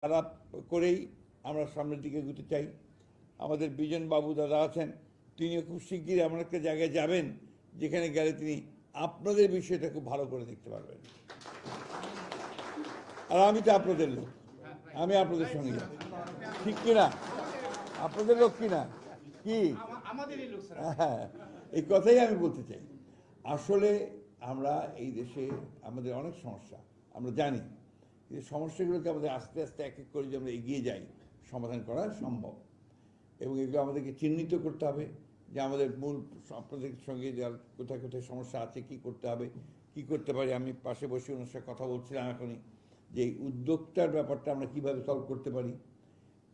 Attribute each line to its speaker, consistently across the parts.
Speaker 1: আলাপ করেই আমরা সামনের দিকে এগোতে চাই। আমাদের বিজন বাবু দাদা আছেন, তিনিও খুব শিগগিরই এমন একটা জায়গায় যাবেন যেখানে গেলে তিনি আপনাদের বিষয়টা খুব ভালো করে দেখতে পারবেন। আর আমি তো আপনাদের লোক, আমি আপনাদের সঙ্গে যাই, ঠিক কিনা? আপনাদের লোক কিনা? কি হ্যাঁ, এই কথাই আমি বলতে চাই। আসলে আমরা এই দেশে আমাদের অনেক সমস্যা আমরা জানি, এই সমস্যাগুলোকে আমাদের আস্তে আস্তে এক এক করে যদি আমরা এগিয়ে যাই সমাধান করা সম্ভব। এবং এগুলো আমাদেরকে চিহ্নিত করতে হবে যে আমাদের মূল আপনাদের সঙ্গে যার কোথায় কোথায় সমস্যা আছে, কি করতে হবে, কি করতে পারি। আমি পাশে বসে ওনার সাথে কথা বলছিলাম এখনই যে এই উদ্যোগটার ব্যাপারটা আমরা কীভাবে সলভ করতে পারি।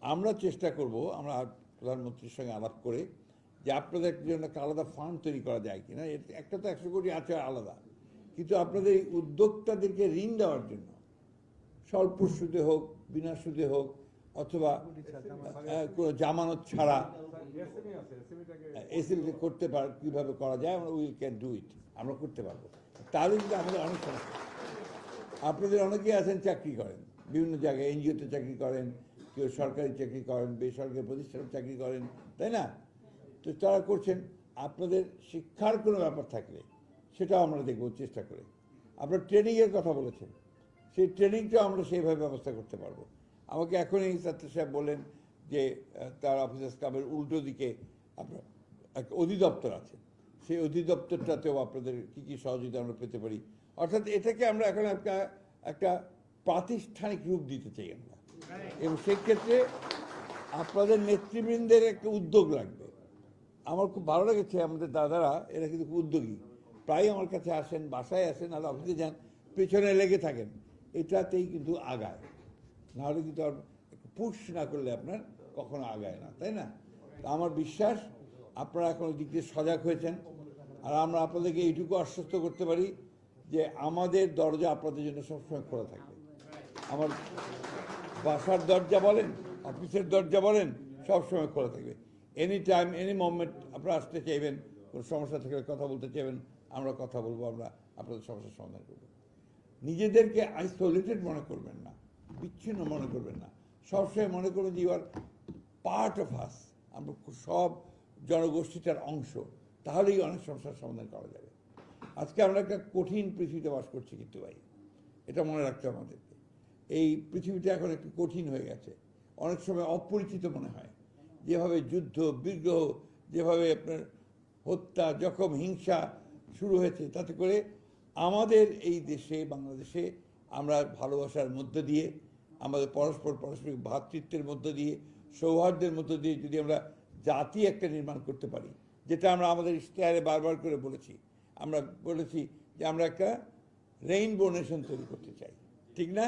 Speaker 1: আমরা চেষ্টা করব, আমরা প্রধানমন্ত্রীর সঙ্গে আলাপ করে যে আপনাদের জন্য একটা আলাদা ফান্ড তৈরি করা যায় কিনা। একটা তো 100 কোটি আছে আলাদা, কিন্তু আপনাদের এই উদ্যোক্তাদেরকে ঋণ দেওয়ার জন্য স্বল্প সুদে হোক, বিনা সুদে হোক, অথবা কোনো জামানত ছাড়া এসএমই করতে পার কীভাবে করা যায়, আমরা উই ক্যান ডু ইট, আমরা করতে পারবো। তাহলে কিন্তু আমাদের অনেক সমস্যা। আপনাদের অনেকেই আছেন চাকরি করেন, বিভিন্ন জায়গায় এনজিওতে চাকরি করেন, কেউ সরকারি চাকরি করেন, বেসরকারি প্রতিষ্ঠানে চাকরি করেন, তাই না? তো তারা করছেন। আপনাদের শিক্ষার কোনো ব্যাপার থাকলে সেটাও আমরা দেখব চেষ্টা করে। আপনার ট্রেনিংয়ের কথা বলেছেন, সেই ট্রেনিংটাও আমরা সেইভাবে ব্যবস্থা করতে পারবো। আমাকে এখনই ছাত্র সাহেব বলেন যে তার অফিসার্স ক্লাবের উল্টো দিকে আপনার একটা অধিদপ্তর আছে, সেই অধিদপ্তরটাতেও আপনাদের কী কী সহযোগিতা আমরা পেতে পারি। অর্থাৎ এটাকে আমরা এখন একটা প্রাতিষ্ঠানিক রূপ দিতে চাই আমরা, এবং সেক্ষেত্রে আপনাদের নেতৃবৃন্দের একটা উদ্যোগ লাগবে। আমার খুব ভালো লেগেছে আমাদের দাদারা, এরা কিন্তু খুব উদ্যোগী, প্রায় আমার কাছে আসেন, বাসায় আসেন, আর অফিসে যান, পেছনে লেগে থাকেন, এটাতেই কিন্তু আগায়। নাহলে কিন্তু আর পুশ না করলে আপনার কখনো আগায় না, তাই না? আমার বিশ্বাস আপনারা এখন ওই দিক দিয়ে সজাগ হয়েছেন। আর আমরা আপনাদেরকে এইটুকু আশ্বস্ত করতে পারি যে আমাদের দরজা আপনাদের জন্য সবসময় খোলা থাকবে। আমার বাসার দরজা বলেন, অফিসের দরজা বলেন, সবসময় খোলা থাকবে। এনি টাইম, এনি মোমেন্ট আপনারা আসতে চাইবেন, কোনো সমস্যা থাকলে কথা বলতে চাইবেন, আমরা কথা বলবো, আমরা আপনাদের সমস্যার সমাধান করব। নিজেদেরকে আইসোলেটেড মনে করবেন না, বিচ্ছিন্ন মনে করবেন না, সবসময় মনে করবেন যে you are part of us, আমরা সব জনগোষ্ঠীটার অংশ, তাহলেই অনেক সমস্যার সমাধান করা যাবে। আজকে আমরা একটা কঠিন পৃথিবীতে বাস করছি, কিন্তু ভাই এটা মনে রাখতে হবে আমাদেরকে। এই পৃথিবীটা এখন একটু কঠিন হয়ে গেছে, অনেক সময় অপরিচিত মনে হয়। যেভাবে যুদ্ধ বিগ্রহ, যেভাবে আপনার হত্যা, জখম, হিংসা শুরু হয়েছে, তাতে করে আমাদের এই দেশে বাংলাদেশে আমরা ভালোবাসার মধ্য দিয়ে, আমাদের পারস্পরিক ভ্রাতৃত্বের মধ্য দিয়ে, সৌহার্দ্যের মধ্য দিয়ে যদি আমরা জাতি একটা নির্মাণ করতে পারি, যেটা আমরা আমাদের ইশতেহারে বারবার করে বলেছি, আমরা বলেছি যে আমরা একটা রেইনবো নেশন তৈরি করতে চাই, ঠিক না?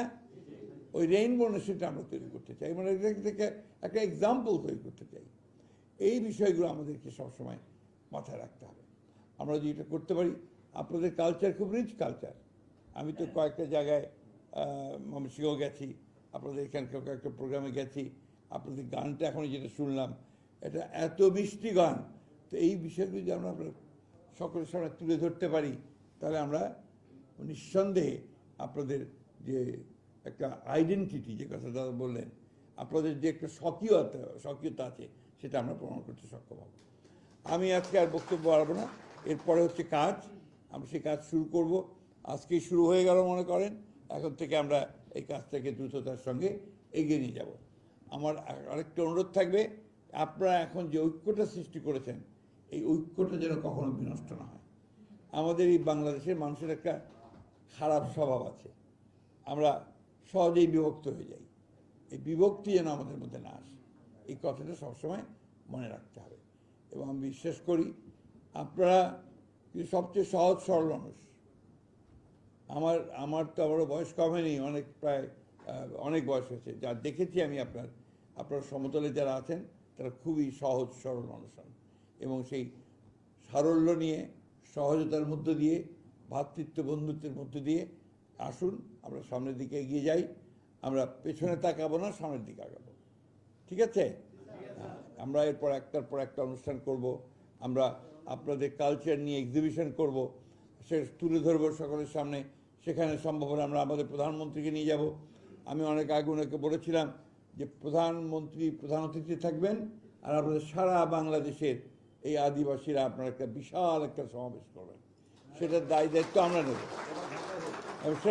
Speaker 1: ওই রেইনবো নেশনটা আমরা তৈরি করতে চাই, মানে এটাকে একটা এক্সাম্পল তৈরি করতে চাই। এই বিষয়গুলো আমাদেরকে সবসময় মাথায় রাখতে হবে। আমরা যদি এটা করতে পারি, আপনাদের কালচার খুব রিচ কালচার। আমি তো কয়েকটা জায়গায় ময়মনসিংহ গেছি, আপনাদের এখানকার কয়েকটা প্রোগ্রামে গেছি, আপনাদের গানটা এখন যেটা শুনলাম, এটা এত মিষ্টি গান। তো এই বিষয়গুলো যদি আমরা সকলের সামনে তুলে ধরতে পারি, তাহলে আমরা নিঃসন্দেহে আপনাদের যে একটা আইডেন্টিটি, যে কথা দাদা বললেন, আপনাদের যে একটা স্বকীয়তা আছে, সেটা আমরা প্রমাণ করতে সক্ষম হব। আমি আজকে আর বক্তব্য বাড়াবো না, এরপরে হচ্ছে কাজ, আমরা সেই কাজ শুরু করব। আজকেই শুরু হয়ে গেল মনে করেন, এখন থেকে আমরা এই কাজটাকে দ্রুততার সঙ্গে এগিয়ে নিয়ে যাব। আমার আরেকটা অনুরোধ থাকবে, আপনারা এখন যে ঐক্যটা সৃষ্টি করেছেন, এই ঐক্যটা যেন কখনো বিনষ্ট না হয়। আমাদের এই বাংলাদেশের মানুষের একটা খারাপ স্বভাব আছে, আমরা সহজেই বিভক্ত হয়ে যাই। এই বিভক্তি যেন আমাদের মধ্যে না আসে, এই কথাটা সবসময় মনে রাখতে হবে। এবং আমি বিশ্বাস করি আপনারা সবচেয়ে সহজ সরল মানুষ। আমার তো আবারও বয়স কম হয়নি, প্রায় অনেক বয়স হয়েছে, যা দেখেছি আমি আপনার সমতলে যারা আছেন, তারা খুবই সহজ সরল মানুষ হন। এবং সেই সারল্য নিয়ে, সহজতার মধ্য দিয়ে, ভ্রাতৃত্ব বন্ধুত্বের মধ্য দিয়ে আসুন আমরা সামনের দিকে এগিয়ে যাই। আমরা পেছনে তাকাবো না, সামনের দিকে আগাবো, ঠিক আছে? আমরা এরপর একটার পর একটা অনুষ্ঠান করব, আমরা আপনাদের কালচার নিয়ে এক্সিবিশন করব, সে তুলে ধরবো সকলের সামনে। সেখানে সম্ভব হলে আমরা আমাদের প্রধানমন্ত্রীকে নিয়ে যাব, আমি অনেক আগে ওনাকে বলেছিলাম যে প্রধানমন্ত্রী প্রধান অতিথি থাকবেন, আর আপনাদের সারা বাংলাদেশের এই আদিবাসীরা আপনারা একটা বিশাল একটা সমাবেশ করবেন, সেটার দায়িত্ব আমরা নেব। এবং সে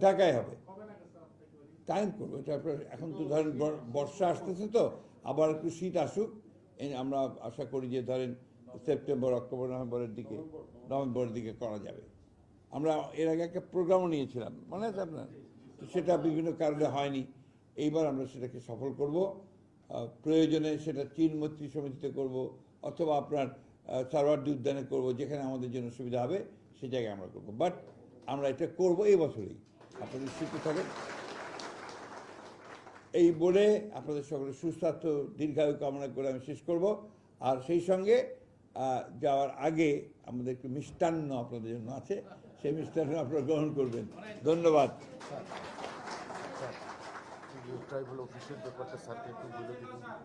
Speaker 1: ঢাকায় হবে। টাইম করবো এটা আপনার। এখন তো ধরেন বর্ষা আসতেছে, তো আবার একটু শীত আসুক, আমরা আশা করি যে ধরেন সেপ্টেম্বর, অক্টোবর, নভেম্বরের দিকে করা যাবে। আমরা এর আগে একটা প্রোগ্রামও নিয়েছিলাম, মনে আছে আপনার? সেটা বিভিন্ন কারণে হয়নি। এইবার আমরা সেটাকে সফল করব। প্রয়োজনে সেটা চীন মৈত্রী সমিতিতে করব, অথবা আপনার সারওয়ার্দী উদ্যানে করব, যেখানে আমাদের জন্য সুবিধা হবে সে জায়গায় আমরা করব। বাট আমরা এটা করব এই বছরেই, আপনারা নিশ্চিত থাকেন। এই বলে আপনাদের সকলের সুস্বাস্থ্য দীর্ঘায়ু কামনা করে আমি শেষ করব। আর সেই সঙ্গে যাওয়ার আগে আমাদের একটু মিষ্টান্ন আপনাদের জন্য আছে, সেই মিষ্টান্ন আপনারা গ্রহণ করবেন। ধন্যবাদ।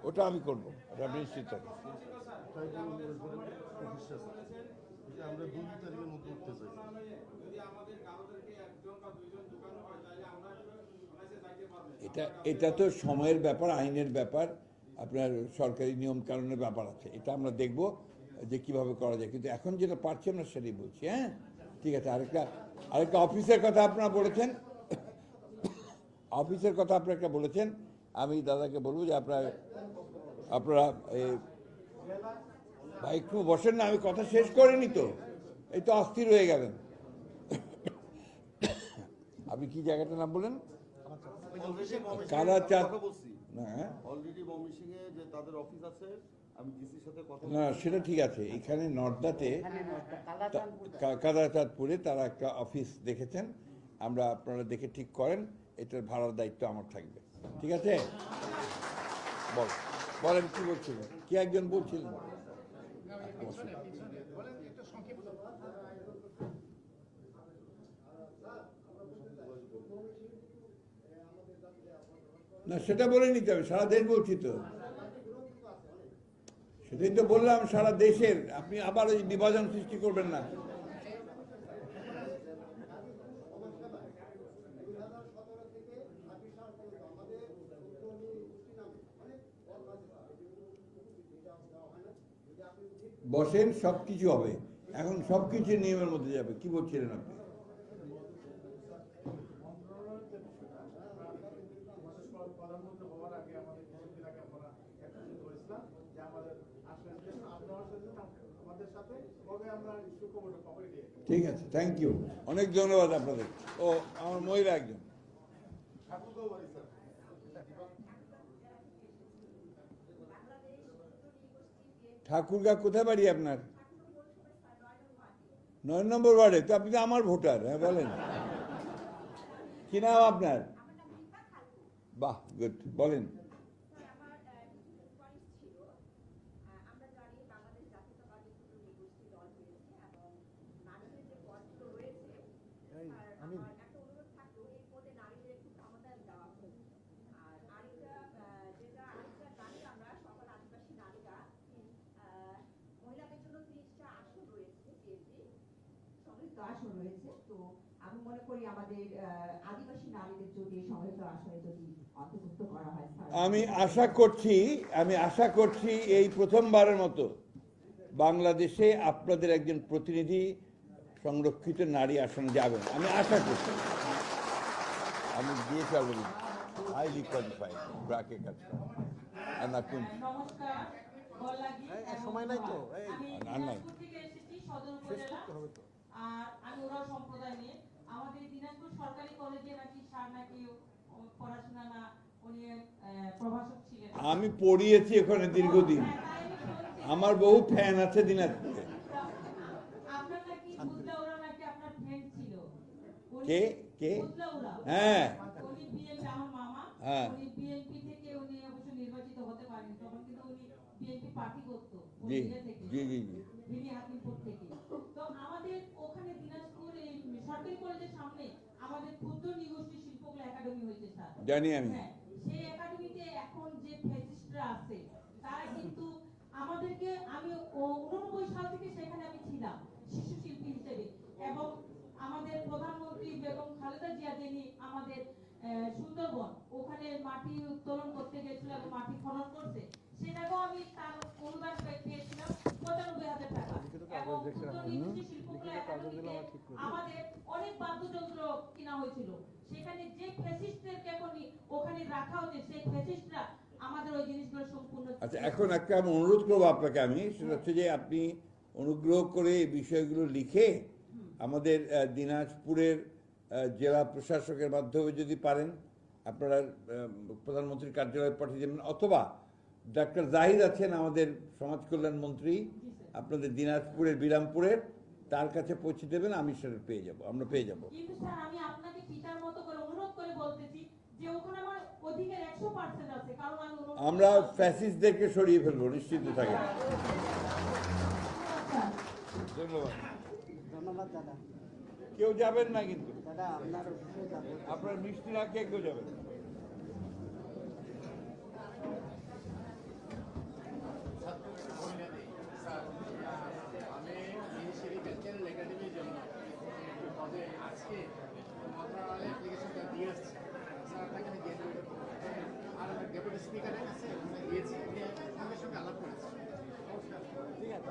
Speaker 1: ওটা আমি করবো, ওটা আপনি নিশ্চিত থাকেন। এটা তো সময়ের ব্যাপার, আইনের ব্যাপার, আপনার সরকারি নিয়ম কানুনের ব্যাপার আছে। এটা আমরা দেখব যে কিভাবে করা যায়, কিন্তু এখন যেটা পারছি আমরা সেটাই বলছি। হ্যাঁ, ঠিক আছে। আরেকটা অফিসের কথা আপনারা বলেছেন, অফিসের কথা আপনারা একটা বলেছেন। আমি দাদাকে বলবো যে আপনারা ভাই একটু বসেন না, আমি কথা শেষ করিনি তো, এই তো অস্থির হয়ে গেলেন। আপনি কি জায়গাটার নাম বলেন? না, সেটা ঠিক আছে। এখানে নর্দাতে কাদাচাঁদপুরে তারা একটা অফিস দেখেছেন, আপনারা দেখে ঠিক করেন, এটার ভাড়ার দায়িত্ব আমার থাকবে। ঠিক আছে? বলেন কি বলছিলেন? কি একজন বলছিলেন? না, সেটা বলে নিতে হবে, সারা দেশ বলছি তো, সেটাই তো বললাম, সারা দেশের। আপনি আবার ওই বিভাজন সৃষ্টি করবেন না। বসেন, সবকিছু হবে এখন, সবকিছু নিয়মের মধ্যে যাবে। কি বলছিলেন আপনি? ঠিক আছে, থ্যাংক ইউ, অনেক ধন্যবাদ আপনাদের। ও আমার মহিলা একজন। ঠাকুরগা কোথায় বাড়ি আপনার? 9 নম্বর ওয়ার্ডে। তো আপনি তো আমার ভোটার। হ্যাঁ, বলেন কি নাম আপনার? বাহ, গুড, বলেন।
Speaker 2: আসন রয়েছে, তো আমি মনে করি আমাদের আদিবাসী নারীদের যদি সমবেত আসনে যদি অন্তর্ভুক্ত করা হয়,
Speaker 1: আমি আশা করছি এই প্রথমবারের মতো বাংলাদেশে আপনাদের একজন প্রতিনিধি সংরক্ষিত নারী আসনে যাবেন, আমি আশা করছি। আমি দিয়ে চাবো, হাইলি কোয়ালিফাইড, ব্রাকে কাজ করেন।
Speaker 3: সময় নাই তো,
Speaker 1: নাই।
Speaker 4: আর আমি ওরা সম্প্রদায় নিয়ে আমাদের দিনাজপুর সরকারি কলেজে নাকি স্যার নাকি পড়াশোনা না, উনি প্রভাষক ছিলেন।
Speaker 1: আমি পড়িয়েছি ওখানে দীর্ঘদিন, আমার বহু ফ্যান আছে দিনাজপুরে।
Speaker 4: আপনার নাকি বুদলাউরা নাকি আপনার ফ্রেন্ড ছিল।
Speaker 1: কে?
Speaker 4: বুদলাউরা,
Speaker 1: হ্যাঁ,
Speaker 4: উনি বিএনপি, আমার মামা,
Speaker 1: হ্যাঁ,
Speaker 4: উনি বিএনপি থেকে, উনি অবশ্য নির্বাচিত হতে পারেন তখন, কিন্তু উনি বিএনপি পার্টি করত
Speaker 1: জি
Speaker 4: থেকে,
Speaker 1: জি জি জি,
Speaker 4: ভিনি হাকিমপুর থেকে। তো আমাদের ওখানে দিনাজপুর এই সরকারি কলেজের সামনে আমাদের ক্ষুদ্র নিগোষ্ঠী শিল্পকলা একাডেমি হয়েছে স্যার,
Speaker 1: জানি আমি।
Speaker 4: হ্যাঁ, সেই একাডেমিতে এখন যে ফ্যাসিস্টরা আছে তারা কিন্তু আমাদেরকে, আমি 89 সাল থেকে সেখানে আমি ছিলাম শিশু শিল্পী হিসেবে, এবং আমাদের প্রধানমন্ত্রী বেগম খালেদা জিয়া যিনি আমাদের সুন্দরবন ওখানে মাটি উত্তোলন করতে গেছিল এবং মাটি খনন করছে, সেটাকেও আমি তার অনুদান পেয়েছিলাম 95,000 টাকা। এবং ক্ষুদ্র নিকুঞ্জ শিল্পকলা একাডেমিতে আমাদের অনেক বাদ্যযন্ত্র কিনা হয়েছিল। সেখানে যে ফ্যাসিস্টদেরকে এখন ওখানে রাখা হচ্ছে, সেই ফ্যাসিস্টরা আমাদের ওই জিনিসগুলো সম্পূর্ণ।
Speaker 1: আচ্ছা, এখন একটা আমি অনুরোধ করবো আপনাকে, আমি সেটা হচ্ছে যে আপনি অনুগ্রহ করে এই বিষয়গুলো লিখে আমাদের দিনাজপুরের জেলা প্রশাসকের মাধ্যমে যদি পারেন আপনারা প্রধানমন্ত্রীর কার্যালয়ে পাঠিয়ে দেবেন, অথবা ডাক্তার জাহিদ আছেন আমাদের সমাজ কল্যাণ মন্ত্রী আপনাদের দিনাজপুরের বিরামপুরের, তার কাছে পৌঁছে দেবেন, আমি সেটা পেয়ে যাব, আমরা পেয়ে যাব।
Speaker 4: কিন্তু স্যার আমি আপনাকে পিতার মতো করে অনুরোধ করে বলতেছি যে ওখানে আমার অধিকার 100% আছে, কারণ আমি
Speaker 1: আমরা ফ্যাসিস্টদেরকে সরিয়ে ফেলবো, নিশ্চিন্ত থাকেন। ধন্যবাদ।
Speaker 3: ধন্যবাদ দাদা।
Speaker 1: কেউ যাবেন না কিন্তু,
Speaker 3: দাদা আপনার অফিসে যাবো।
Speaker 1: আপনার মিষ্টি না খেয়ে কেউ যাবেন না।
Speaker 5: আমি ইনিশিয়ালি কালচারাল একাডেমির জন্য একটু পদে আজকে মন্ত্রণালয়ে অ্যাপ্লিকেশনটা দিয়ে আসছি। স্যার আপনাকে আমি দিয়ে দেবো। আর আমার ডেপুটি স্পিকারের কাছে গিয়েছি, আপনাদের সঙ্গে আলাপ করেছি। ঠিক আছে।